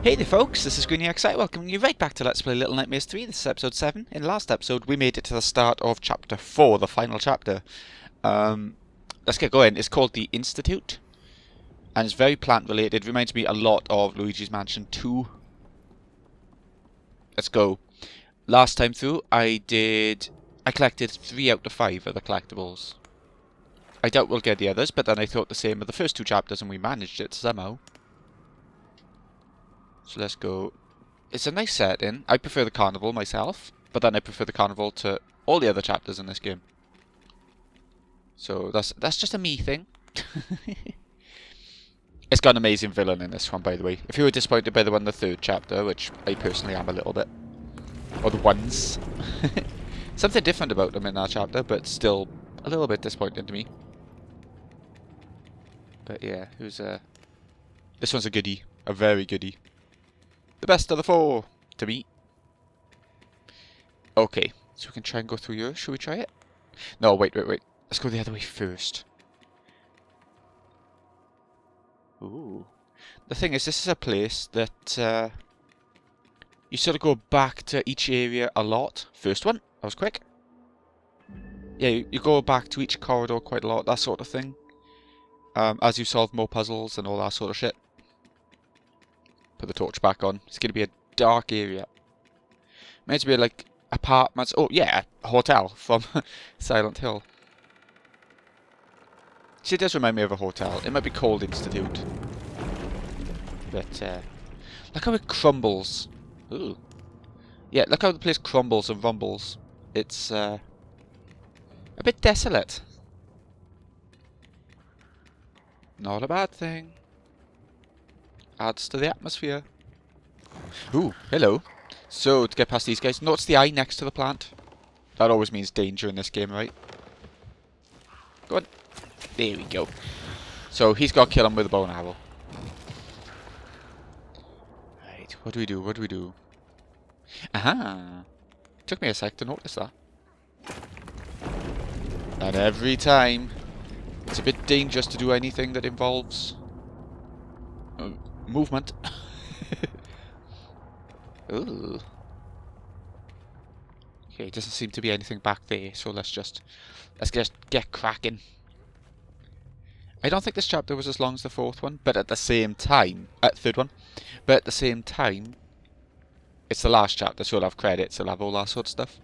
Hey there folks, this is GreenyXI welcoming you right back to Let's Play Little Nightmares 3. This is episode 7. In the last episode we made it to the start of chapter 4, the final chapter. Let's get going. It's called The Institute. And it's very plant related. Reminds me a lot of Luigi's Mansion 2. Let's go. Last time through I collected 3 out of 5 of the collectibles. I doubt we'll get the others, but then I thought the same of the first 2 chapters and we managed it somehow. So let's go. It's a nice setting. I prefer the carnival myself, but then I prefer the carnival to all the other chapters in this game. So that's just a me thing. It's got an amazing villain in this one, by the way. If you were disappointed by the one in the 3rd chapter, which I personally am a little bit, or the ones, something different about them in that chapter, but still a little bit disappointing to me. But yeah, this one's a goodie, a very goodie. The best of the 4, to me. Okay, so we can try and go through here. Should we try it? No, wait. Let's go the other way first. Ooh. The thing is, this is a place that you sort of go back to each area a lot. First one, that was quick. Yeah, you go back to each corridor quite a lot, that sort of thing. As you solve more puzzles and all that sort of shit. Put the torch back on. It's going to be a dark area. Meant to be like apartments. Oh yeah, a hotel from Silent Hill. See, it does remind me of a hotel. It might be called Institute. But look how it crumbles. Ooh. Yeah, look how the place crumbles and rumbles. It's a bit desolate. Not a bad thing. Adds to the atmosphere. Ooh, hello. So, to get past these guys, notice the eye next to the plant. That always means danger in this game, right? Go on. There we go. So, he's got to kill him with a bow and arrow. Right, what do we do? Aha! Took me a sec to notice that. And every time, it's a bit dangerous to do anything that involves movement. Ooh. Okay, doesn't seem to be anything back there, so let's just get cracking. I don't think this chapter was as long as the 4th one, but at the same time, 3rd one, but at the same time, it's the last chapter, so it'll have credits, it'll have all that sort of stuff.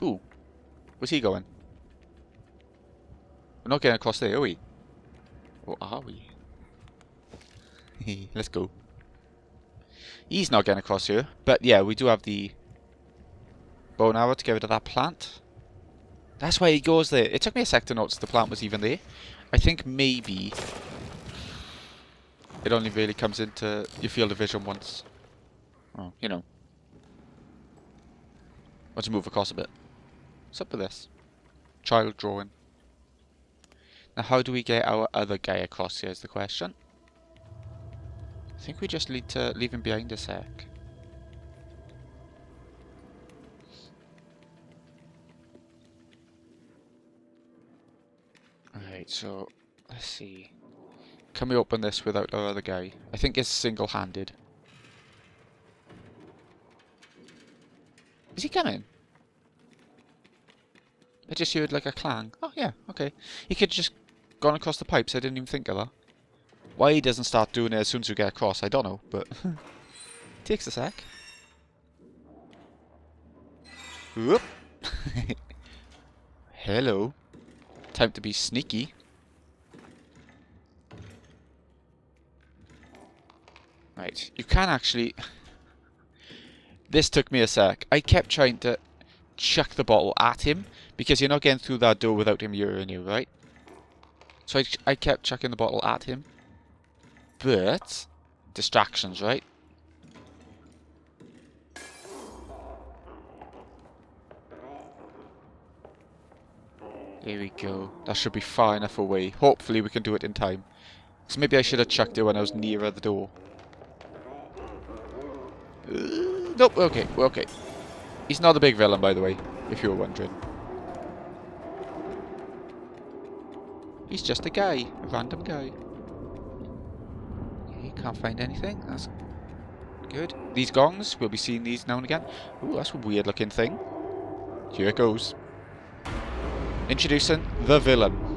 Ooh, where's he going? We're not getting across there, are we? Or are we? Let's go. He's not getting across here, but yeah, we do have the bow and arrow to get rid of that plant. That's why he goes there. It took me a sec to notice the plant was even there. I think maybe it only really comes into your field of vision once. Oh, you know. Let's move across a bit. What's up with this? Child drawing. Now how do we get our other guy across here is the question. I think we just need to leave him behind a sec. Alright, so let's see. Can we open this without our other guy? I think it's single-handed. Is he coming? I just heard like a clang. Oh yeah, okay. He could have just gone across the pipes, I didn't even think of that. Why he doesn't start doing it as soon as we get across, I don't know, but takes a sec. Whoop. Hello. Time to be sneaky. Right, you can actually... This took me a sec. I kept trying to chuck the bottle at him, because you're not getting through that door without him hearing you, right? So I kept chucking the bottle at him. But distractions, right? There we go. That should be far enough away. Hopefully we can do it in time. So maybe I should have chucked it when I was nearer the door. Nope, okay, we're okay. He's not a big villain, by the way, if you were wondering. He's just a guy, a random guy. Can't find anything. That's good. These gongs, we'll be seeing these now and again. Ooh, that's a weird looking thing. Here it goes. Introducing the villain.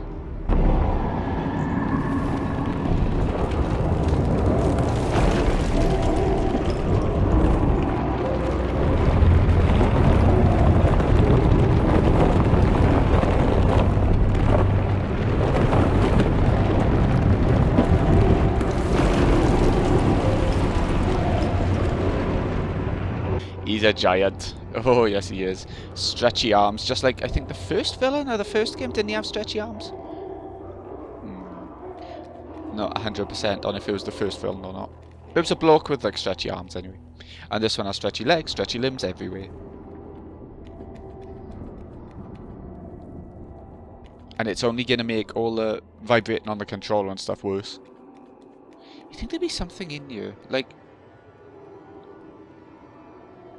He's a giant. Oh, yes, he is. Stretchy arms, just like, I think the first villain or the first game, didn't he have stretchy arms? Not 100% on if it was the first villain or not. It was a bloke with, like, stretchy arms, anyway. And this one has stretchy legs, stretchy limbs everywhere. And it's only going to make all the vibrating on the controller and stuff worse. You think there'd be something in here? Like,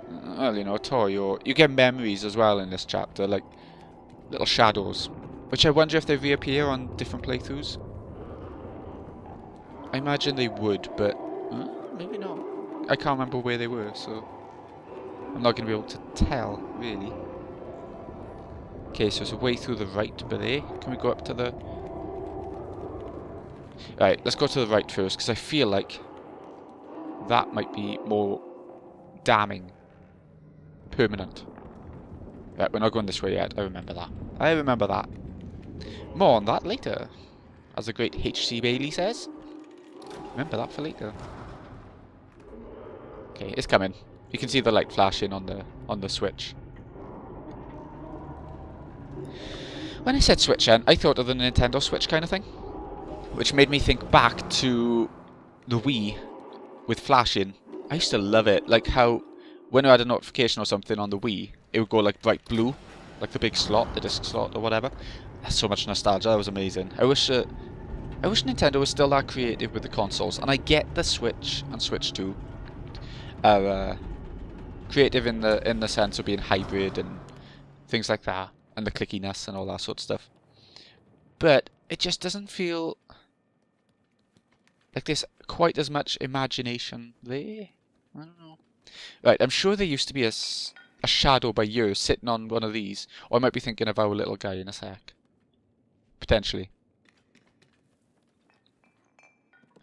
well, you know, a toy, or you get memories as well in this chapter, like little shadows, which I wonder if they reappear on different playthroughs. I imagine they would, but maybe not. I can't remember where they were, so I'm not going to be able to tell, really. Okay, so it's a way through the right, but can we go up to the... Right, let's go to the right first, because I feel like that might be more damning. Permanent. Right, we're not going this way yet. I remember that. I remember that. More on that later. As the great H.C. Bailey says. Remember that for later. Okay, it's coming. You can see the light flashing on the Switch. When I said Switch then, I thought of the Nintendo Switch kind of thing. Which made me think back to the Wii with flashing. I used to love it. Like how when I had a notification or something on the Wii, it would go like bright blue, like the big slot, the disc slot or whatever. That's so much nostalgia. That was amazing. I wish Nintendo was still that creative with the consoles. And I get the Switch and Switch 2 are creative in the sense of being hybrid and things like that, and the clickiness and all that sort of stuff. But it just doesn't feel like there's quite as much imagination there. I don't know. Right, I'm sure there used to be a shadow by you sitting on one of these. Or I might be thinking of our little guy in a sec. Potentially.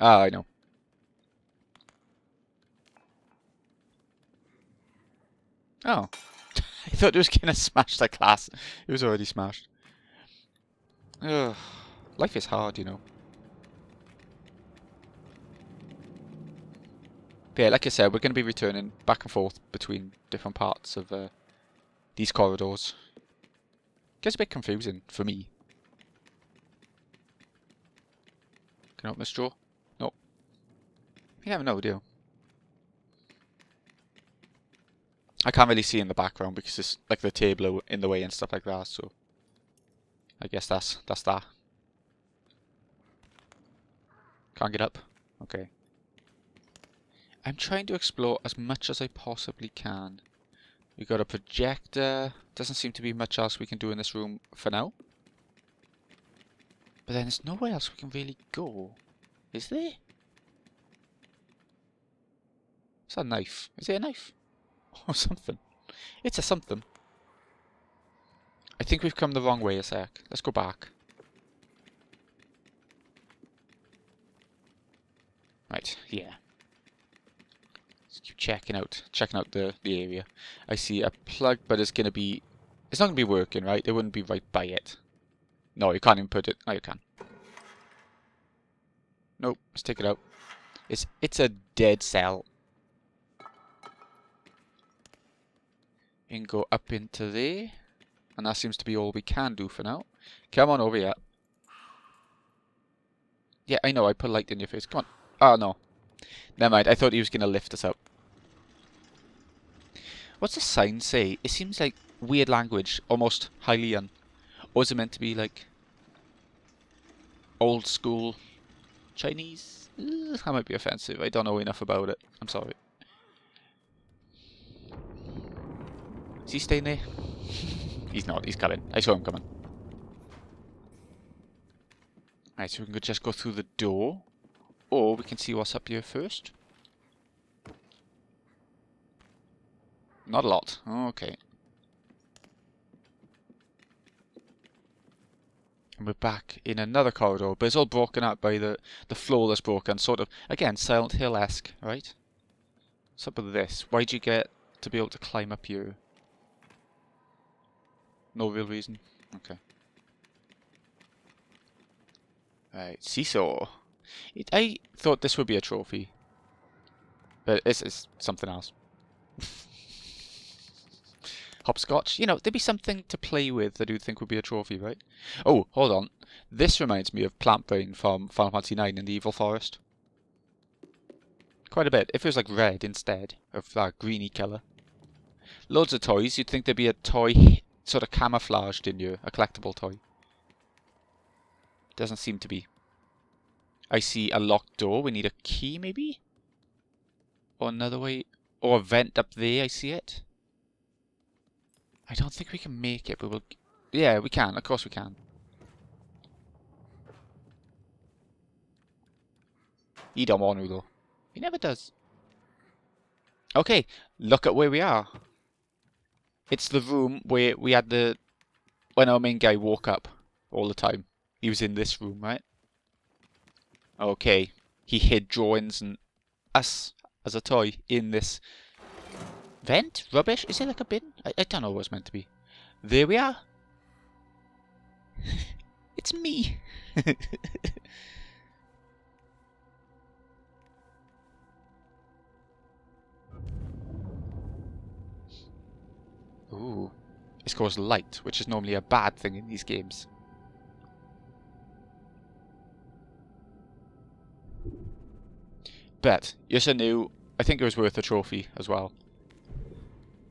Ah, I know. Oh. I thought it was going to smash the glass. It was already smashed. Ugh. Life is hard, you know. But yeah, like I said, we're going to be returning back and forth between different parts of these corridors. Gets a bit confusing for me. Can I open this drawer? No. You never know, do you? I can't really see in the background because it's like the table in the way and stuff like that, so I guess that's that. Can't get up? Okay. I'm trying to explore as much as I possibly can. We got a projector. Doesn't seem to be much else we can do in this room for now. But then there's nowhere else we can really go. Is there? Is that a knife? Is it a knife? Or something. It's a something. I think we've come the wrong way a sec. Let's go back. Right, yeah. Let's keep checking out the area. I see a plug, but it's not gonna be working, right? It wouldn't be right by it. No, you can't even put it. Oh, you can. Nope, let's take it out. It's a dead cell. You can go up into there. And that seems to be all we can do for now. Come on over here. Yeah, I know, I put light in your face. Come on. Oh, no. Never mind, I thought he was going to lift us up. What's the sign say? It seems like weird language, almost Hylian. Or is it meant to be like old school Chinese? That might be offensive. I don't know enough about it. I'm sorry. Is he staying there? He's not. He's coming. I saw him coming. Right, so we can just go through the door. Or we can see what's up here first. Not a lot. Okay. And we're back in another corridor, but it's all broken up by the floor that's broken. Sort of, again, Silent Hill-esque, right? What's up with this? Why'd you get to be able to climb up here? No real reason? Okay. Right, seesaw. I thought this would be a trophy. But this is something else. Hopscotch. You know, there'd be something to play with that you'd think would be a trophy, right? Oh, hold on. This reminds me of Plant Brain from Final Fantasy IX in the Evil Forest. Quite a bit. If it was like red instead of that greeny colour. Loads of toys. You'd think there'd be a toy sort of camouflaged in you. A collectible toy. Doesn't seem to be. I see a locked door. We need a key, maybe? Or another way. Or a vent up there. I see it. I don't think we can make it, but we'll... Yeah, we can. Of course we can. He don't want to, though. He never does. Okay, look at where we are. It's the room where we had the... When our main guy woke up all the time. He was in this room, right? Okay. He hid drawings and us as a toy in this... Vent? Rubbish? Is it like a bin? I don't know what it's meant to be. There we are. It's me. Ooh. It's called light, which is normally a bad thing in these games. But, here's a new... I think it was worth a trophy as well.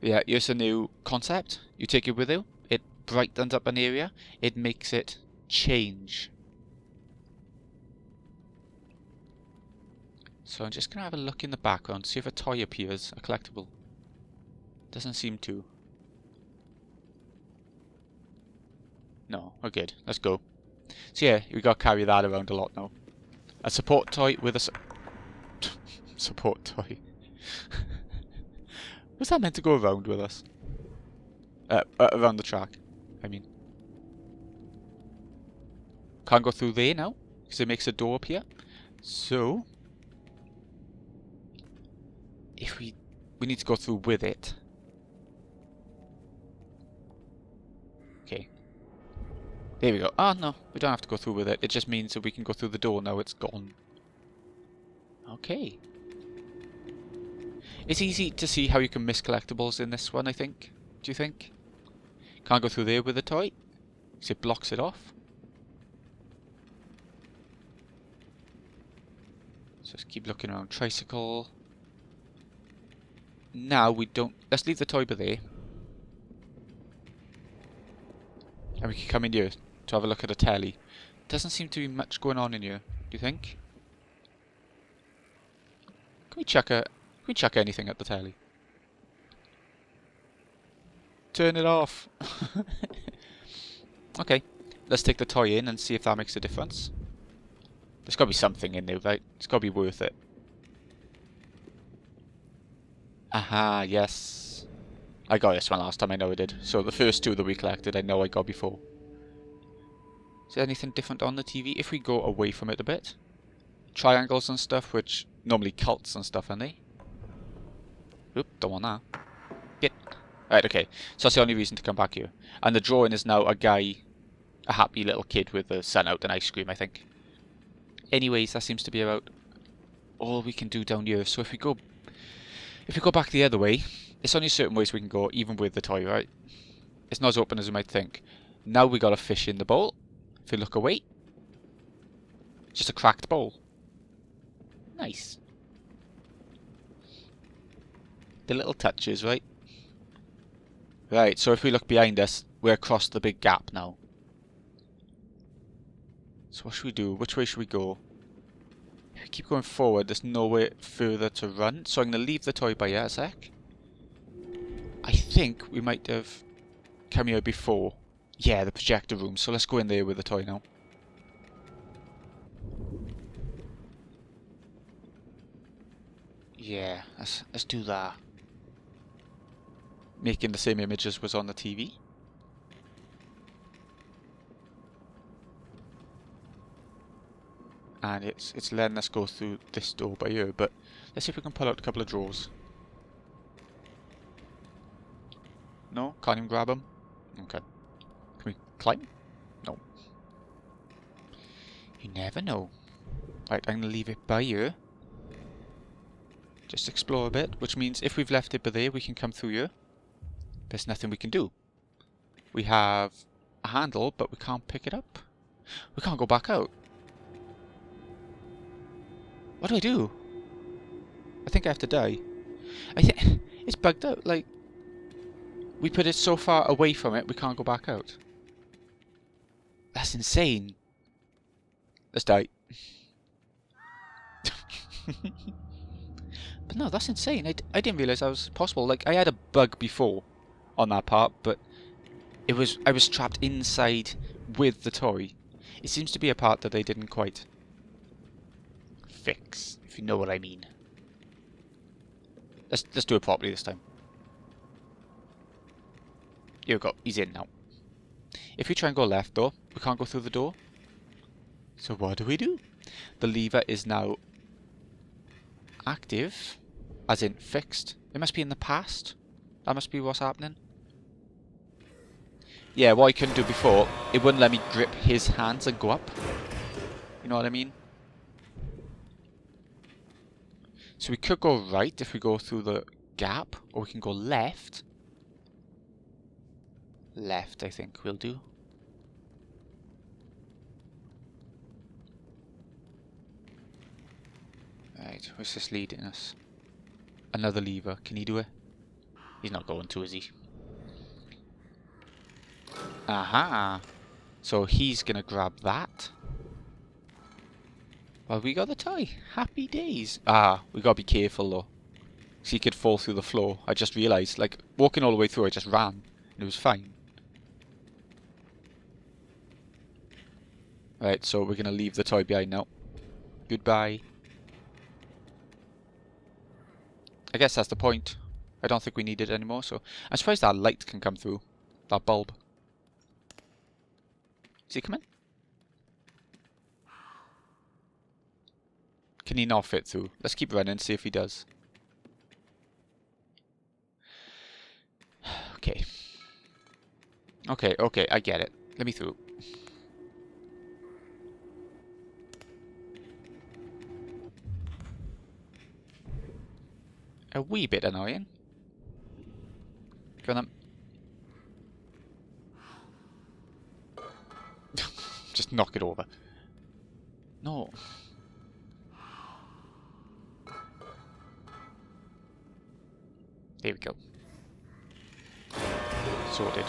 Yeah, here's a new concept. You take it with you. It brightens up an area. It makes it change. So I'm just going to have a look in the background, see if a toy appears, a collectible. Doesn't seem to. No, we're good. Let's go. So yeah, we got to carry that around a lot now. A support toy with a... support toy. Was that meant to go around with us? Around the track, I mean. Can't go through there now, because it makes a door appear. So... If we need to go through with it. Okay. There we go. Oh no, we don't have to go through with it. It just means that we can go through the door now it's gone. Okay. It's easy to see how you can miss collectibles in this one, I think. Do you think? Can't go through there with a toy, because it blocks it off. So let's keep looking around. Tricycle. Now we don't... Let's leave the toy by there. And we can come in here to have a look at a telly. Doesn't seem to be much going on in here, do you think? Can we chuck anything at the telly? Turn it off! Okay, let's take the toy in and see if that makes a difference. There's got to be something in there, right? It's got to be worth it. Aha, yes. I got this one last time, I know I did. So the first two that we collected, I know I got before. Is there anything different on the TV? If we go away from it a bit. Triangles and stuff, which normally cults and stuff, aren't they? Oop, don't want that. Get. Right, okay. So that's the only reason to come back here. And the drawing is now a guy, a happy little kid with the sun out and ice cream, I think. Anyways, that seems to be about all we can do down here. So if we go back the other way, there's only certain ways we can go, even with the toy, right? It's not as open as you might think. Now we got a fish in the bowl. If you look away, just a cracked bowl. Nice. The little touches, right? Right, so if we look behind us, we're across the big gap now. So what should we do? Which way should we go? If we keep going forward, there's nowhere further to run. So I'm going to leave the toy by here a sec. I think we might have come here before. Yeah, the projector room. So let's go in there with the toy now. Yeah, let's do that. Making the same image as was on the TV. And it's letting us go through this door by here, but let's see if we can pull out a couple of drawers. No? Can't even grab them? Okay. Can we climb? No. You never know. Right, I'm going to leave it by here. Just explore a bit, which means if we've left it by there, we can come through here. There's nothing we can do. We have a handle, but we can't pick it up. We can't go back out. What do I do? I think I have to die. I think it's bugged out. Like, we put it so far away from it, we can't go back out. That's insane. Let's die. But no, that's insane. I didn't realise that was possible. Like, I had a bug before on that part, but I was trapped inside with the toy. It seems to be a part that they didn't quite fix, if you know what I mean. Let's do it properly this time. Here we go. He's in now. If we try and go left, though, we can't go through the door. So what do? The lever is now active, as in fixed. It must be in the past. That must be what's happening. Yeah, what I couldn't do before, it wouldn't let me grip his hands and go up. You know what I mean? So we could go right if we go through the gap, or we can go left. Left, I think we'll do. Right, where's this leading us? Another lever. Can he do it? He's not going to, is he? Aha! So he's gonna grab that. Well, we got the toy. Happy days. Ah, we gotta be careful though. So he could fall through the floor. I just realised, like, walking all the way through, I just ran. And it was fine. Right, so we're gonna leave the toy behind now. Goodbye. I guess that's the point. I don't think we need it anymore, so... I'm surprised that light can come through. That bulb. Is he coming? Can he not fit through? Let's keep running, see if he does. Okay. Okay, I get it. Let me through. A wee bit annoying. Go on then. Just knock it over. No. There we go. Sorted.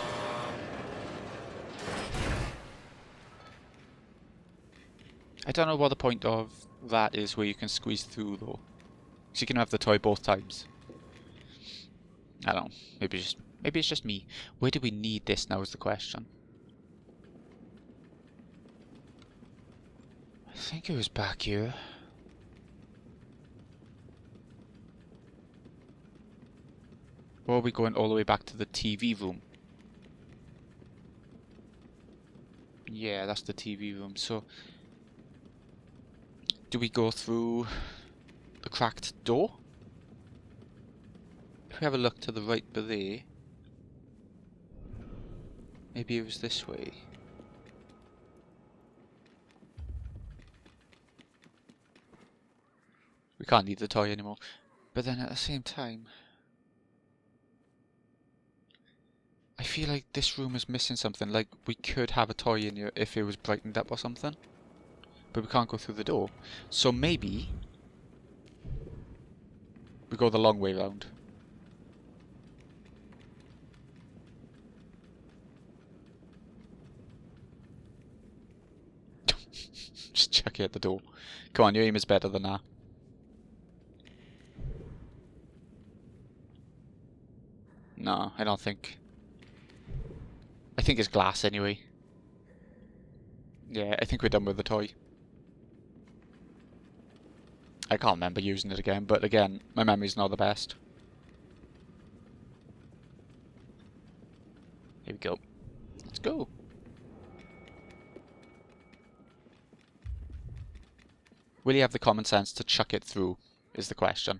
I don't know what the point of that is where you can squeeze through though. So you can have the toy both times. I don't know. Maybe it's just me. Where do we need this now is the question. I think it was back here. Or are we going all the way back to the TV room? Yeah, that's the TV room. So, do we go through the cracked door? If we have a look to the right by there, maybe it was this way. We can't need the toy anymore. But then at the same time, I feel like this room is missing something. Like, we could have a toy in here if it was brightened up or something. But we can't go through the door. So maybe we go the long way round. Just chuck it at the door. Come on, your aim is better than that. No, I don't think. I think it's glass anyway. Yeah, I think we're done with the toy. I can't remember using it again, but again, my memory's not the best. Here we go. Let's go. Will you have the common sense to chuck it through, is the question.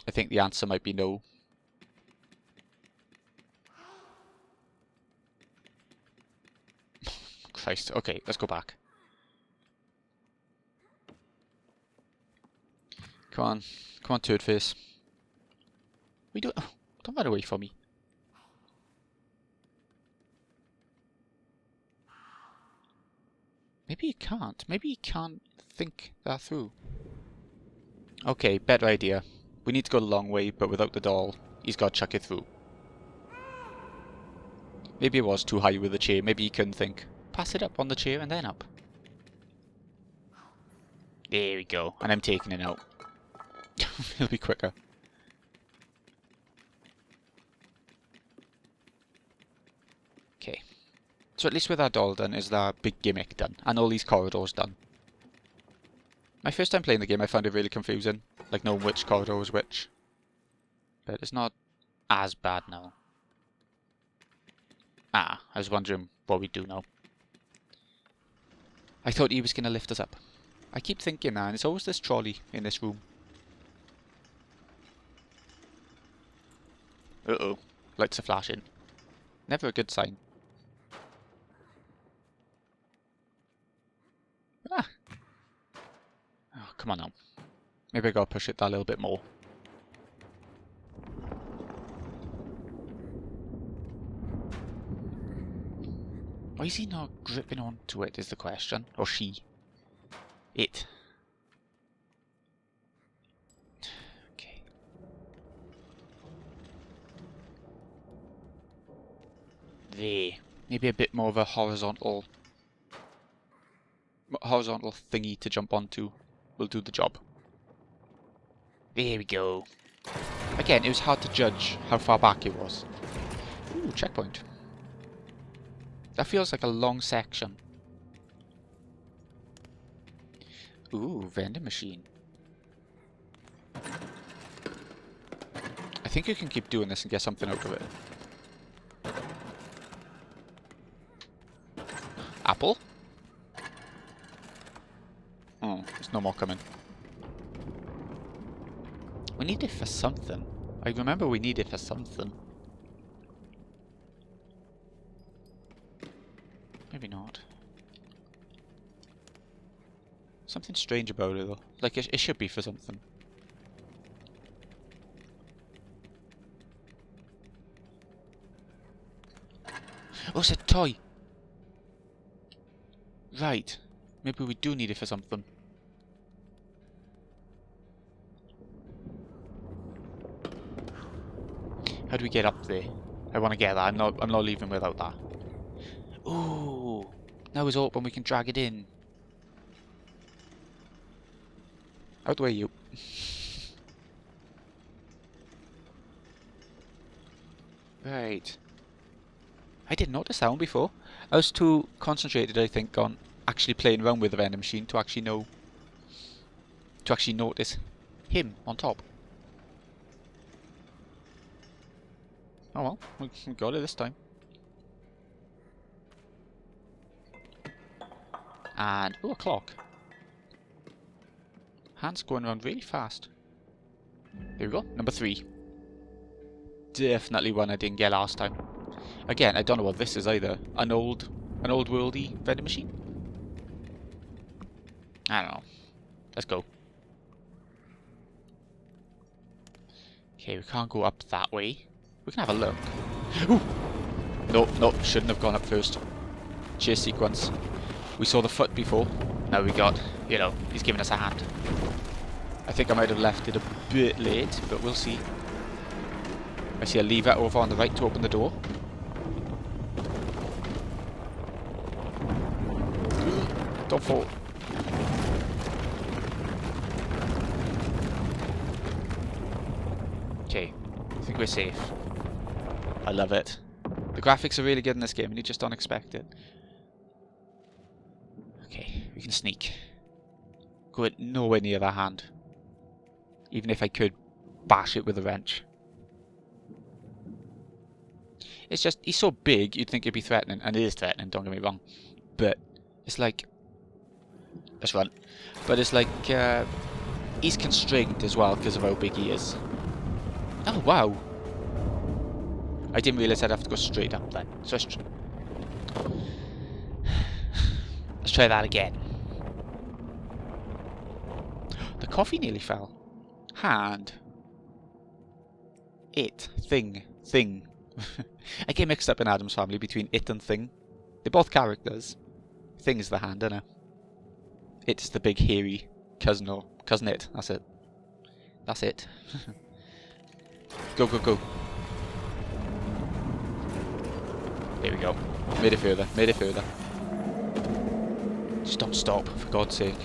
I think the answer might be no. Christ. Okay, let's go back. Come on. Come on, turd face. We do. Oh, don't run away from me. Maybe you can't. Maybe you can't think that through. Okay, better idea. We need to go the long way, but without the doll, he's got to chuck it through. Maybe it was too high with the chair. Maybe he couldn't think. Pass it up on the chair and then up. There we go. And I'm taking it out. It'll be quicker. Okay. So at least with our doll done, is that big gimmick done. And all these corridors done. My first time playing the game, I found it really confusing. Like knowing which corridor was which. But it's not as bad now. Ah, I was wondering what we do now. I thought he was going to lift us up. I keep thinking, man, it's always this trolley in this room. Uh-oh. Lights are flashing. Never a good sign. Ah. Oh, come on now. Maybe I gotta push it that little bit more. Why is he not gripping onto it is the question. Or she. It. Okay. There. Maybe a bit more of a horizontal thingy to jump onto will do the job. There we go. Again, it was hard to judge how far back it was. Ooh, checkpoint. That feels like a long section. Ooh, vending machine. I think you can keep doing this and get something out of it. Apple? Oh, there's no more coming. We need it for something. I remember we need it for something. Maybe not. Something strange about it though. Like it should be for something. Oh, it's a toy! Right. Maybe we do need it for something. How do we get up there? I want to get that. I'm not leaving without that. Ooh. Now it's open, we can drag it in. Out the way, you. Right. I didn't notice that one before. I was too concentrated, I think, on actually playing around with the vending machine to actually know. To actually notice him on top. Oh well, we got it this time. And, oh, a clock. Hands going around really fast. Here we go, number 3. Definitely one I didn't get last time. Again, I don't know what this is either. An old worldy vending machine? I don't know. Let's go. Okay, we can't go up that way. We can have a look. Ooh! No, shouldn't have gone up first. Chase sequence. We saw the foot before. Now we got, you know, he's giving us a hand. I think I might have left it a bit late, but we'll see. I see a lever over on the right to open the door. Don't fall. Okay, I think we're safe. I love it. The graphics are really good in this game and you just don't expect it. Okay, we can sneak. Go nowhere near that hand. Even if I could bash it with a wrench. It's just, he's so big, you'd think it'd be threatening. And it is threatening, don't get me wrong. But, it's like... Let's run. But it's like, he's constrained as well because of how big he is. Oh, wow. I didn't realise I'd have to go straight up then. So let's try that again. The coffee nearly fell. Hand. It. Thing. I get mixed up in Adam's family between it and thing. They're both characters. Thing is the hand, isn't it? It's the big hairy cousin or cousin it. That's it. That's it. Go, go, go. There we go. Made it further. Made it further. Just don't stop, for God's sake.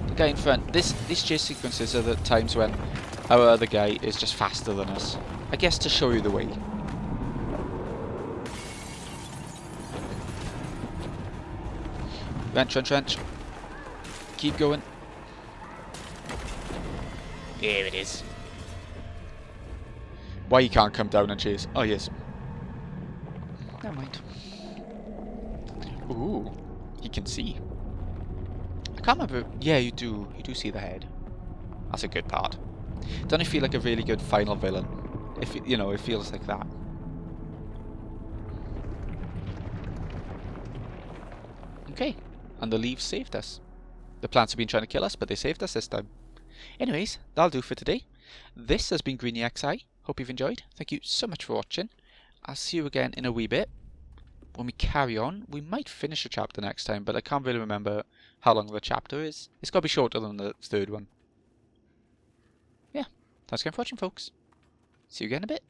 The guy in front. These chase sequences are the times when our other guy is just faster than us. I guess to show you the way. Wrench. Keep going. There it is. Why he can't come down and chase? Oh, yes. Never mind. Ooh, he can see. I can't remember. Yeah, you do. You do see the head. That's a good part. Doesn't it feel like a really good final villain? If it, you know, it feels like that. Okay, and the leaves saved us. The plants have been trying to kill us, but they saved us this time. Anyways, that'll do for today. This has been Greeny XI. Hope you've enjoyed. Thank you so much for watching. I'll see you again in a wee bit. When we carry on, we might finish a chapter next time, but I can't really remember how long the chapter is. It's got to be shorter than the third one. Yeah, thanks again for watching, folks. See you again in a bit.